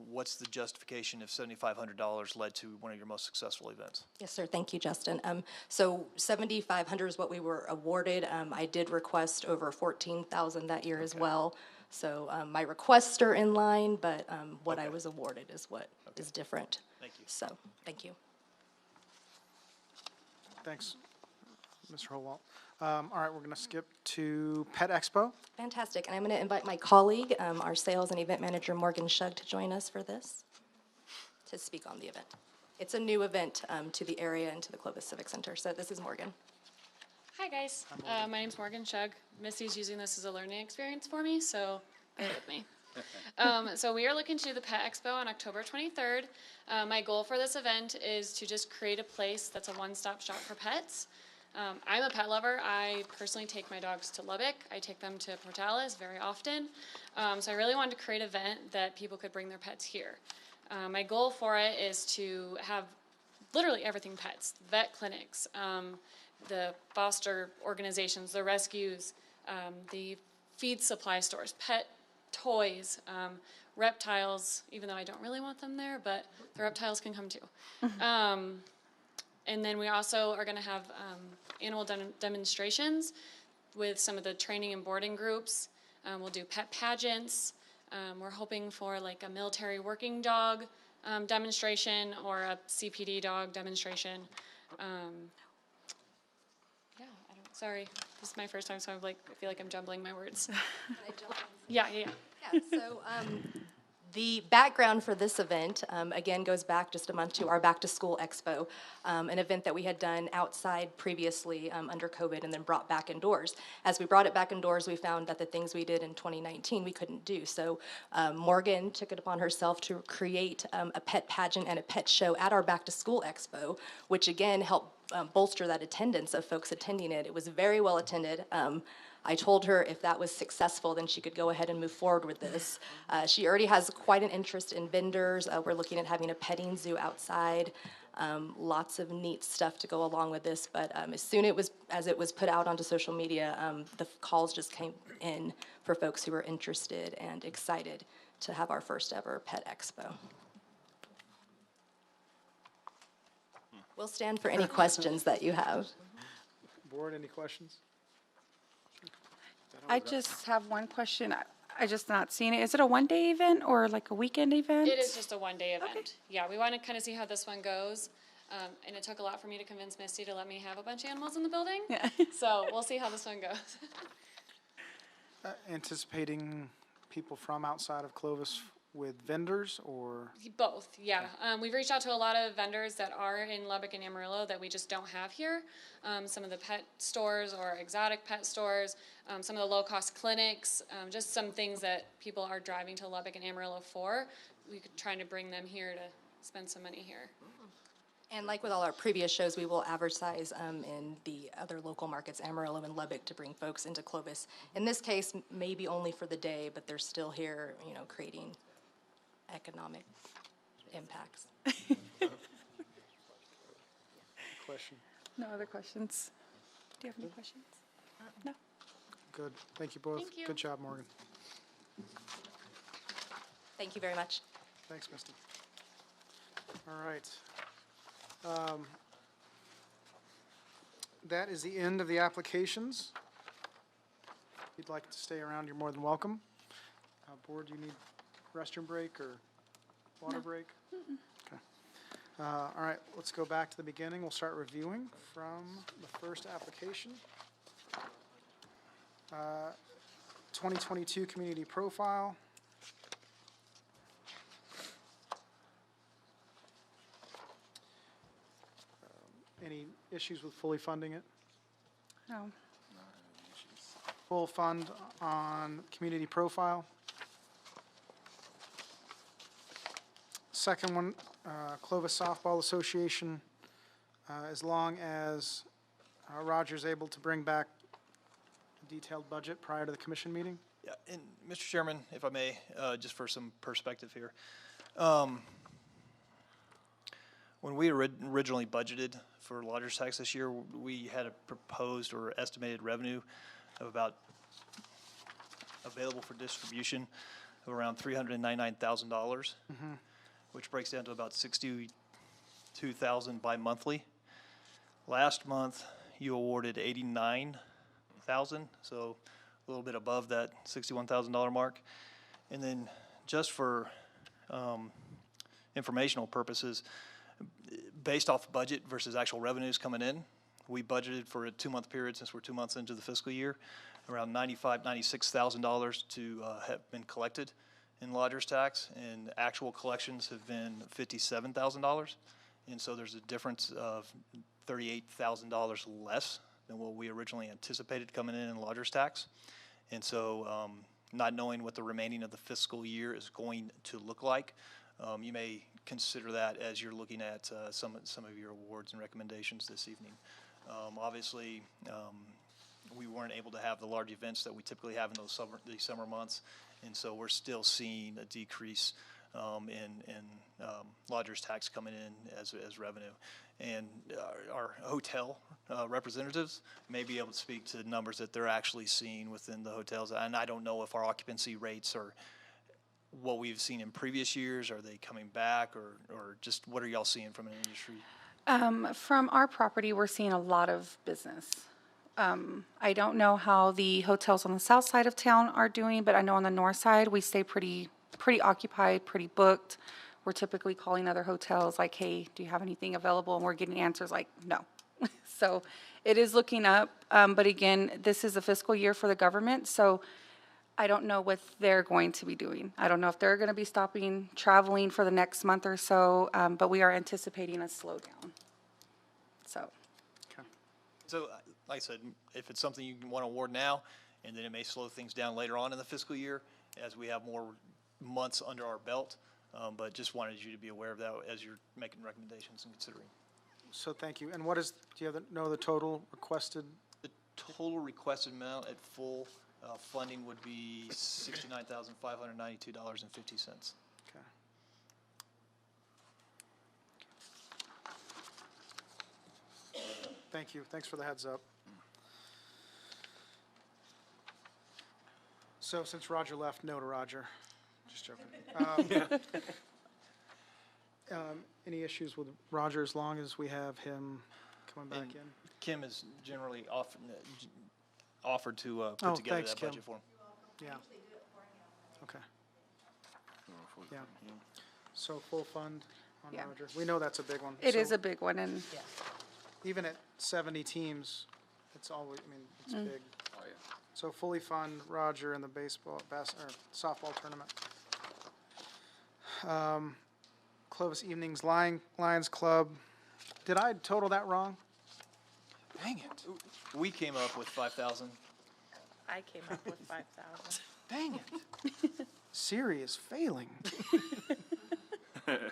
What's the justification if $7,500 led to one of your most successful events? Yes, sir. Thank you, Justin. So 7,500 is what we were awarded. I did request over 14,000 that year as well. So my requests are in line, but what I was awarded is what is different. Thank you. So, thank you. Thanks, Mr. Holwalt. All right, we're going to skip to Pet Expo. Fantastic. And I'm going to invite my colleague, our sales and event manager, Morgan Shug, to join us for this, to speak on the event. It's a new event to the area and to the Clovis Civic Center. So this is Morgan. Hi, guys. My name's Morgan Shug. Missy's using this as a learning experience for me, so bear with me. So we are looking to do the Pet Expo on October 23rd. My goal for this event is to just create a place that's a one-stop shop for pets. I'm a pet lover. I personally take my dogs to Lubbock. I take them to Portales very often. So I really wanted to create an event that people could bring their pets here. My goal for it is to have literally everything pets, vet clinics, the foster organizations, the rescues, the feed supply stores, pet toys, reptiles, even though I don't really want them there, but the reptiles can come too. And then we also are going to have animal demonstrations with some of the training and boarding groups. We'll do pet pageants. We're hoping for like a military working dog demonstration or a CPD dog demonstration. Sorry, this is my first time, so I feel like I'm jumbling my words. Yeah. So the background for this event, again, goes back just a month to our Back to School Expo, an event that we had done outside previously under COVID and then brought back indoors. As we brought it back indoors, we found that the things we did in 2019 we couldn't do. So Morgan took it upon herself to create a pet pageant and a pet show at our Back to School Expo, which again helped bolster that attendance of folks attending it. It was very well attended. I told her if that was successful, then she could go ahead and move forward with this. She already has quite an interest in vendors. We're looking at having a petting zoo outside. Lots of neat stuff to go along with this. But as soon as it was put out onto social media, the calls just came in for folks who were interested and excited to have our first ever Pet Expo. We'll stand for any questions that you have. Board, any questions? I just have one question. I just not seen it. Is it a one-day event or like a weekend event? It is just a one-day event. Yeah, we want to kind of see how this one goes. And it took a lot for me to convince Misty to let me have a bunch of animals in the building. Yeah. So we'll see how this one goes. Anticipating people from outside of Clovis with vendors or? Both, yeah. We've reached out to a lot of vendors that are in Lubbock and Amarillo that we just don't have here. Some of the pet stores or exotic pet stores, some of the low-cost clinics, just some things that people are driving to Lubbock and Amarillo for. We're trying to bring them here to spend some money here. And like with all our previous shows, we will advertise in the other local markets, Amarillo and Lubbock, to bring folks into Clovis. In this case, maybe only for the day, but they're still here, creating economic impacts. Question? No other questions. Do you have any questions? No. Good. Thank you both. Thank you. Good job, Morgan. Thank you very much. Thanks, Misty. All right. That is the end of the applications. If you'd like to stay around, you're more than welcome. Board, do you need restroom break or water break? Okay. All right, let's go back to the beginning. We'll start reviewing from the first application. 2022 community profile. Any issues with fully funding it? No. Full fund on community profile. Second one, Clovis Softball Association, as long as Roger's able to bring back a detailed budget prior to the commission meeting. Yeah, and Mr. Chairman, if I may, just for some perspective here. When we originally budgeted for lodger's tax this year, we had a proposed or estimated revenue of about available for distribution of around $399,000, which breaks down to about $62,000 bi-monthly. Last month, you awarded $89,000, so a little bit above that $61,000 mark. And then just for informational purposes, based off budget versus actual revenues coming in, we budgeted for a 2-month period, since we're 2 months into the fiscal year, around $96,000 to have been collected in lodger's tax, and actual collections have been $57,000. And so there's a difference of $38,000 less than what we originally anticipated coming in lodger's tax. And so not knowing what the remaining of the fiscal year is going to look like, you may consider that as you're looking at some of your awards and recommendations this evening. Obviously, we weren't able to have the large events that we typically have in these summer months, and so we're still seeing a decrease in lodger's tax coming in as revenue. And our hotel representatives may be able to speak to numbers that they're actually seeing within the hotels. And I don't know if our occupancy rates are what we've seen in previous years. Are they coming back, or just what are y'all seeing from an industry? From our property, we're seeing a lot of business. I don't know how the hotels on the south side of town are doing, but I know on the north side, we stay pretty occupied, pretty booked. We're typically calling other hotels like, hey, do you have anything available? And we're getting answers like, no. So it is looking up. But again, this is a fiscal year for the government, so I don't know what they're going to be doing. I don't know if they're going to be stopping traveling for the next month or so, but we are anticipating a slowdown. So. So, like I said, if it's something you want to award now, and then it may slow things down later on in the fiscal year as we have more months under our belt, but just wanted you to be aware of that as you're making recommendations and considering. So thank you. And what is, do you know the total requested? The total requested amount at full funding would be $69,592.50. Okay. Thank you. Thanks for the heads up. So since Roger left, no to Roger. Just joking. Any issues with Roger as long as we have him coming back in? Kim is generally offered to Oh, put together thanks, that Kim. budget for him. Yeah. Okay. Yeah. So full fund on Yeah. Roger. We know that's a big one. It is So a big one, and even at 70 teams, it's always, I mean, it's big. Oh, yeah. So fully fund Roger in the softball tournament. Clovis Evenings Lions Club. Did I total that wrong? Dang it. We came up with 5,000. I came up with 5,000. Dang it. Siri is failing.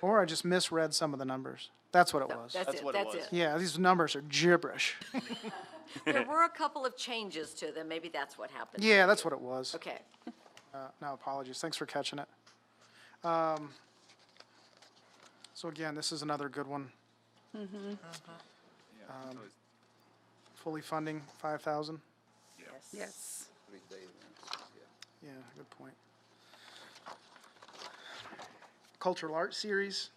Or I just misread some of the numbers. That's what it was. That's what it was. Yeah, these numbers are gibberish. There were a couple of changes to them, maybe that's what happened. Yeah, that's what it was. Okay. No, apologies. Thanks for catching it. So again, this is another good one. Fully funding, 5,000. Yes. 3 days, yeah. Yeah, good point. Cultural Art Series.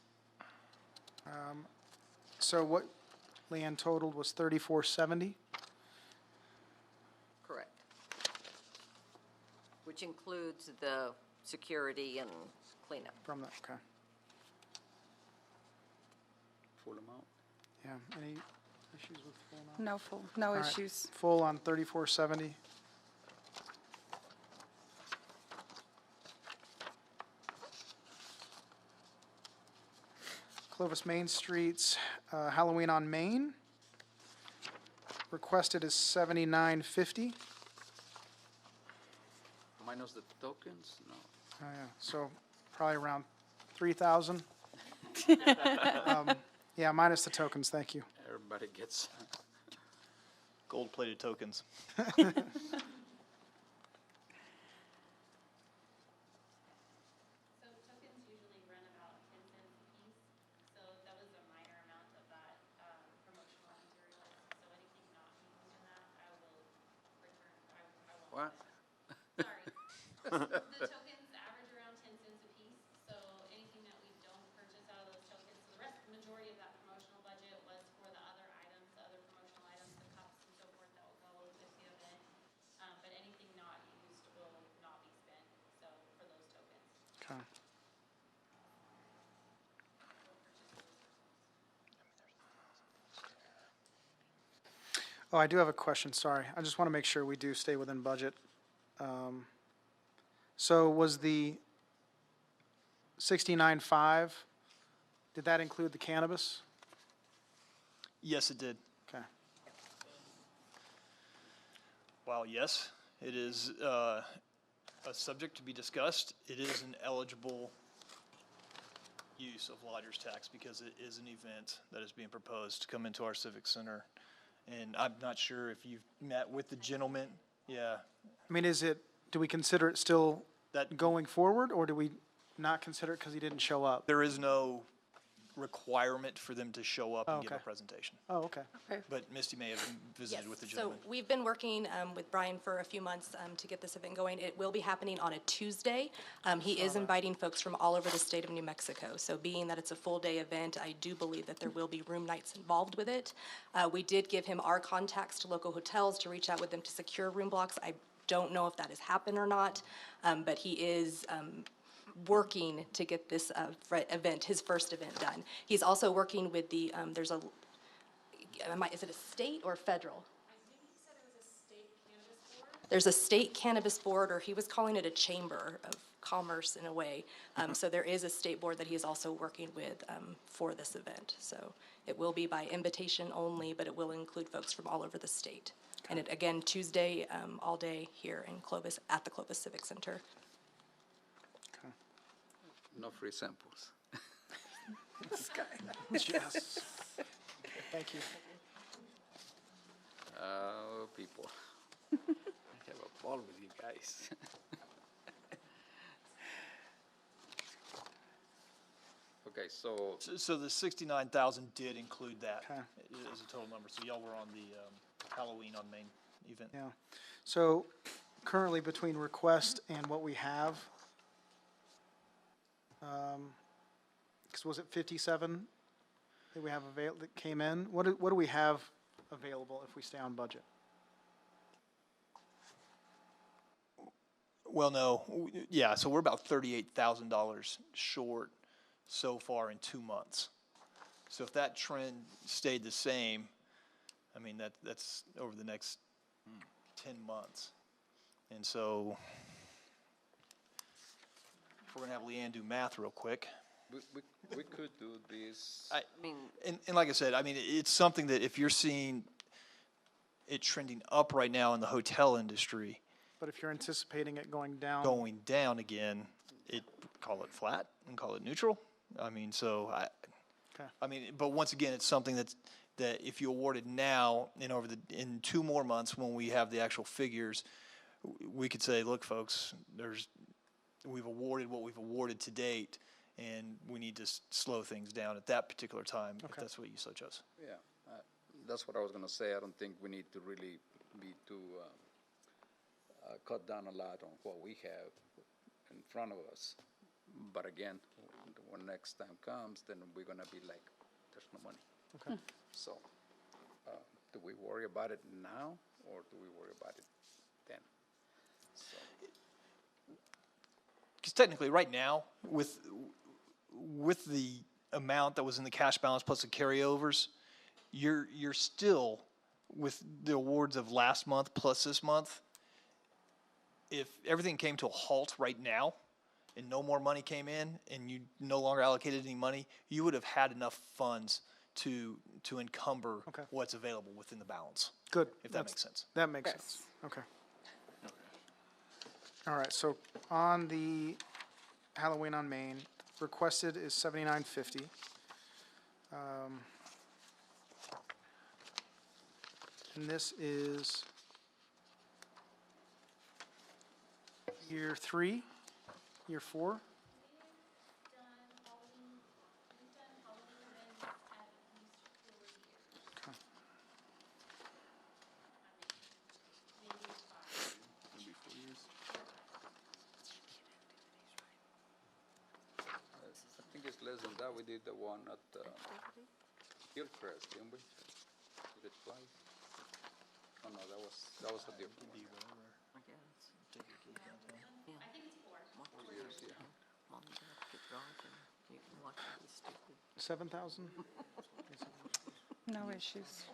So what Leanne totaled was 3,470. Correct. Which includes the security and cleanup. From that, okay. Full amount? Yeah, any issues with full amount? No All right, issues. Full on 3,470. Clovis Main Streets, Halloween on Main. requested is $79.50. Minus the tokens? No. Oh, yeah, so probably around 3,000. Yeah, minus the tokens, thank you. Everybody gets. Gold-plated tokens. So tokens usually run about 10 cents a piece, so that was a minor amount of that promotional materials. So anything not used in that, I will return, I won't. What? Sorry. The tokens average around 10 cents a piece, so anything that we don't purchase out of those tokens, so the majority of that promotional budget was for the other items, the other promotional items, the cups and so forth that will go with the event. But anything not used will not be spent, so for those tokens. Okay. Oh, I do have a question, sorry. I just want to make sure we do stay within budget. So was the 69.5, did that include the cannabis? Yes, it did. Okay. While yes, it is a subject to be discussed, it is an eligible use of lodger's tax because it is an event that is being proposed to come into our civic center. And I'm not sure if you've met with the gentleman. Yeah, I mean, do we consider it still that going forward, or do we not consider it because he didn't show up? there is no requirement for them to show up and give a okay. presentation. Oh, okay. But Misty may have visited with the So gentleman. we've been working with Brian for a few months to get this event going. It will be happening on a Tuesday. He is inviting folks from all over the state of New Mexico. So being that it's a full-day event, I do believe that there will be room nights involved with it. We did give him our contacts to local hotels to reach out with them to secure room blocks. I don't know if that has happened or not, but he is working to get this event, his first event, done. He's also working with the, is it a state or federal? I think he said it was a state cannabis board. There's a state cannabis board, or he was calling it a chamber of commerce in a way. So there is a state board that he is also working with for this event. So it will be by invitation only, but it will include folks from all over the state. And it, again, Tuesday, all day here in Clovis, at the Clovis Civic Center. No free samples. Yes. Thank you. Oh, people. I have a ball with you guys. Okay, so So the 69,000 did include that Okay. as a total number. So y'all were on the Halloween on Main event. Yeah. So currently between request and what we have, because was it 57 that we have that came in? What do we have available if we stay on budget? Well, no, yeah, so we're about $38,000 short so far in 2 months. So if that trend stayed the same, I mean, that's over the next 10 months. And so, if we're gonna have Leanne do math real quick. we could do this. I mean, And like I said, I mean, it's something that if you're seeing it trending up right now in the hotel industry, But if you're anticipating it going down, going down again, call it flat and call it neutral. I mean, so Okay. I mean, but once again, it's something that if you award it now and in 2 more months when we have the actual figures, we could say, look, folks, we've awarded what we've awarded to date, and we need to slow things down at that particular time if that's what you so chose. Yeah, that's what I was gonna say. I don't think we need to really be too cut down a lot on what we have in front of us. But again, when next time comes, then we're gonna be like, there's no money. Okay. So, do we worry about it now, or do we worry about it then? So, Because technically, right now, with the amount that was in the cash balance plus the carryovers, you're still with the awards of last month plus this month. If everything came to a halt right now, and no more money came in, and you no longer allocated any money, you would have had enough funds to encumber Okay. what's available within the balance, Good. if that makes sense. That makes sense. Okay. All right, so on the Halloween on Main, requested is $79.50. And this is year 3, year 4? Okay. I think it's less than that. We did the one at Hillcrest, didn't we? Did it twice? Oh, no, that was a different one. I think it's 4. 4 years, yeah. 7,000? No issues.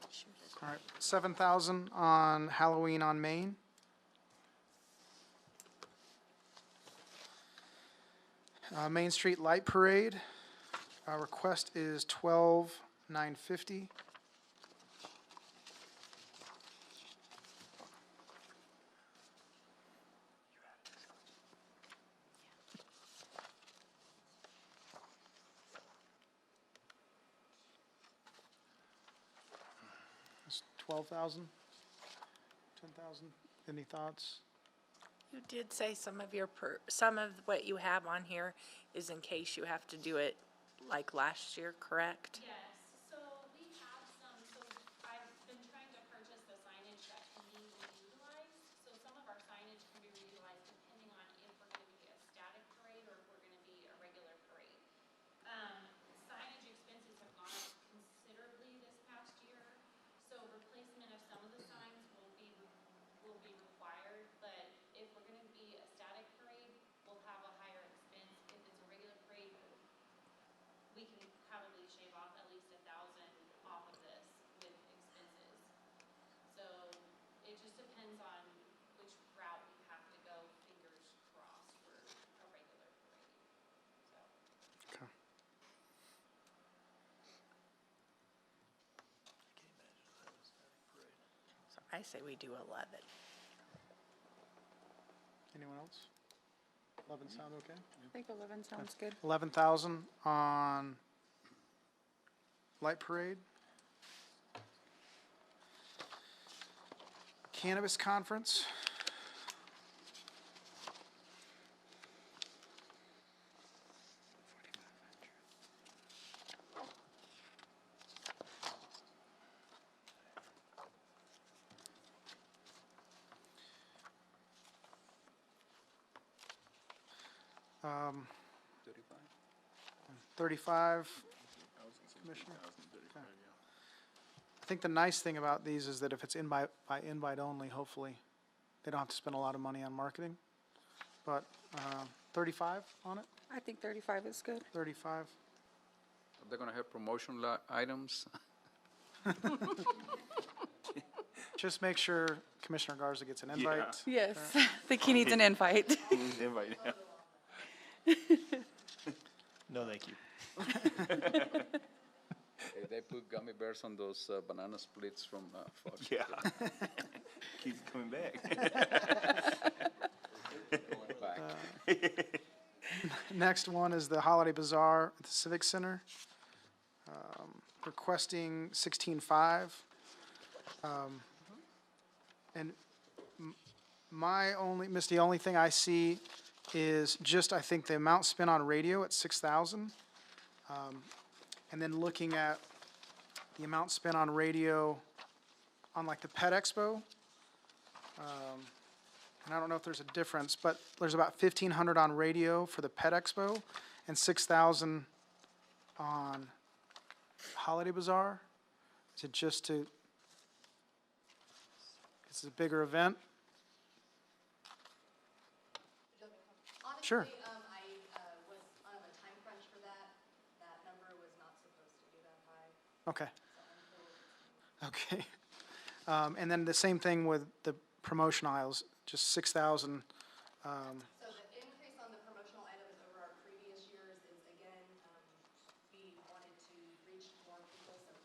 All right, 7,000 on Halloween on Main. Main Street Light Parade, request is $12,950. It's 12,000, 10,000. Any thoughts? You did say some of some of what you have on here is in case you have to do it like last year, correct? Yes, so we have some, so I've been trying to purchase the signage that can be reutilized. So some of our signage can be reutilized depending on if we're gonna be a static parade or if we're gonna be a regular parade. Signage expenses have gone up considerably this past year, so replacement of some of the signs will be required, but if we're gonna be a static parade, we'll have a higher expense. If it's a regular parade, we can probably shave off at least 1,000 off of this with expenses. So it just depends on which route we have to go, fingers crossed, for a regular parade, so. Okay. So I say we do 11. Anyone else? 11 sound okay? I think 11 sounds good. 11,000 on Light Parade. Cannabis Conference. Um, 35, Commissioner? Okay. I think the nice thing about these is that if it's by invite only, hopefully, they don't have to spend a lot of money on marketing. But 35 on it, I think 35 is good. 35. They're gonna have promotional items. Just make sure Commissioner Garza gets an invite. Yes, I think he needs an invite. Invite. No, thank you. Hey, they put gummy bears on those banana splits from Fox. Yeah. Keeps coming back. Going back. Next one is the Holiday Bazaar at the Civic Center. Requesting 16.5. And Misty, the only thing I see is just, I think, the amount spent on radio at 6,000. And then looking at the amount spent on radio on like the Pet Expo. And I don't know if there's a difference, but there's about 1,500 on radio for the Pet Expo and 6,000 on Holiday Bazaar. Is it just to, it's a bigger event? Sure. Honestly, I was on a time crunch for that. That number was not supposed to be that high. Okay. Okay. And then the same thing with the promotion aisles, just 6,000. So the increase on the promotional items over our previous years is, again, we wanted to reach more people, so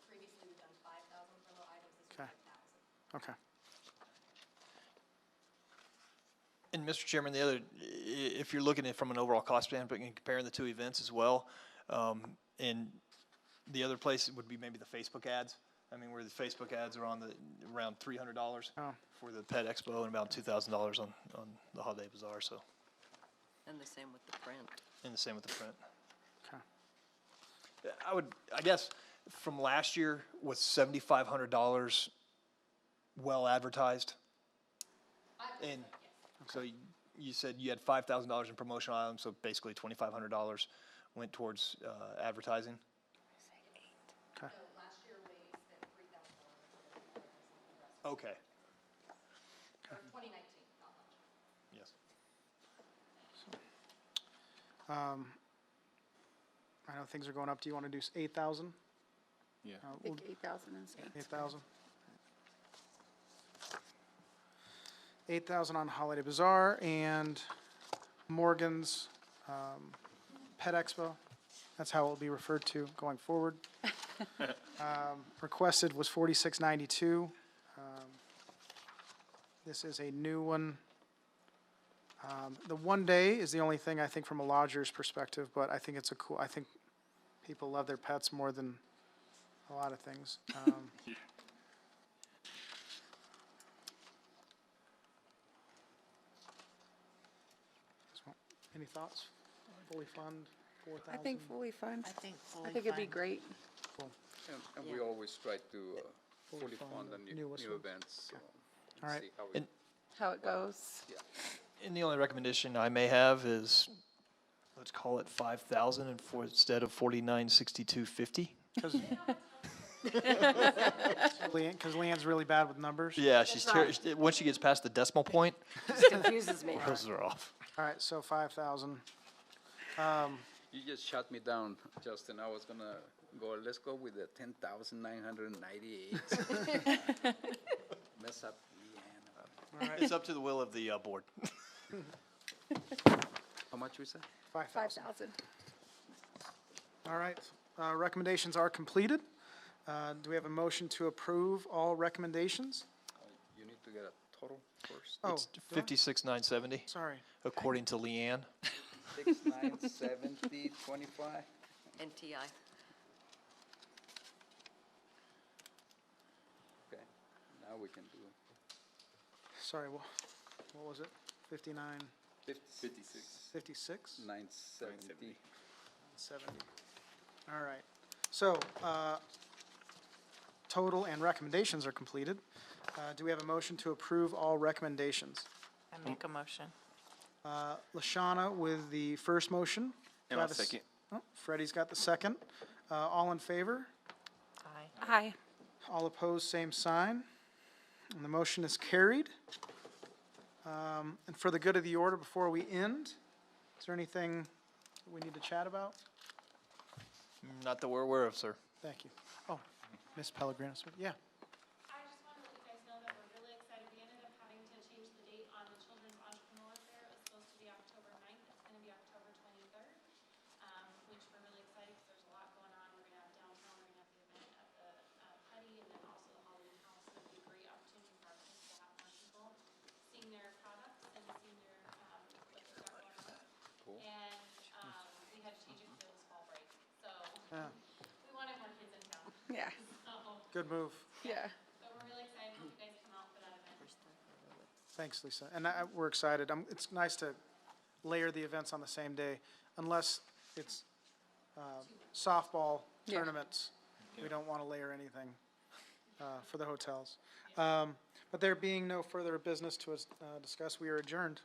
Okay. And Mr. Chairman, the other, if you're looking at it from an overall cost standpoint and comparing the two events as well, and the other place would be maybe the Facebook ads. I mean, where the Facebook ads are on around $300 for the Pet Expo and about $2,000 on the Holiday Bazaar, so. And the same with the print. And the same with the print. Okay. I guess, from last year, was $7,500 well advertised? And so you said you had $5,000 in promotional items, so basically $2,500 went towards advertising? Okay. Okay. For 2019, not much. Yes. I know things are going up. Do you want to do 8,000? Yeah. I think 8,000 is 8,000? 8,000 on Holiday Bazaar and Morgan's Pet Expo. That's how it will be referred to going forward. Requested was 4692. This is a new one. The 1 day is the only thing I think from a lodger's perspective, but I think it's I think people love their pets more than a lot of things. Any thoughts? Fully fund, 4,000? I think fully fund. I think fully I think it'd be fund. great. And we always try to fully fund the new newest ones. events. So All right. see how And- How it goes. And the only recommendation I may have is, let's call it 5,000 instead of 49,6250. Because Leanne's really bad with numbers. Yeah, once she gets past the decimal point, This confuses me. those are off. All right, so 5,000. You just shut me down, Justin. I was gonna go, let's go with the 10,998. Mess up Leanne. All right, It's up to the will of the board. How much we say? 5,000. 5,000. All right, recommendations are completed. Do we have a motion to approve all recommendations? You need to get a total first. Oh, It's do I? 56,970, Sorry. according to Leanne. 6,970, 25. NTI. Okay, now we can do Sorry, what was it? 59, 56. 56? 970. 70. All right. So, total and recommendations are completed. Do we have a motion to approve all recommendations? I make a motion. LaShawna with the first motion. And Do I I'll have a s- second. oh, Freddie's got the second. All in favor? Aye. Aye. All opposed, same sign. And the motion is carried. And for the good of the order, before we end, is there anything we need to chat about? Not that we're aware of, sir. Thank you. Oh, Ms. Pellegrino, yeah. I just want to let you guys know that we're really excited. We ended up having to change the date on the Children's Entrepreneur Fair. It was supposed to be October 9th. It's going to be October 23rd, which we're really excited because there's a lot going on. We're going to have downtown, we're going to have the event at the Putty, and then also the Halloween House. It'll be a great opportunity for our kids to have more people seeing their products and seeing their, what they've got going on. Cool. And we had to change it because it was fall break. So Yeah. we wanted more kids in town. Yeah. So Good move. Yeah. so we're really excited. Hope you guys come out for that event. Thanks, Lisa. And we're excited. It's nice to layer the events on the same day, unless it's softball Yeah. tournaments. We don't want to layer anything for the hotels. But there being no further business to discuss, we are adjourned.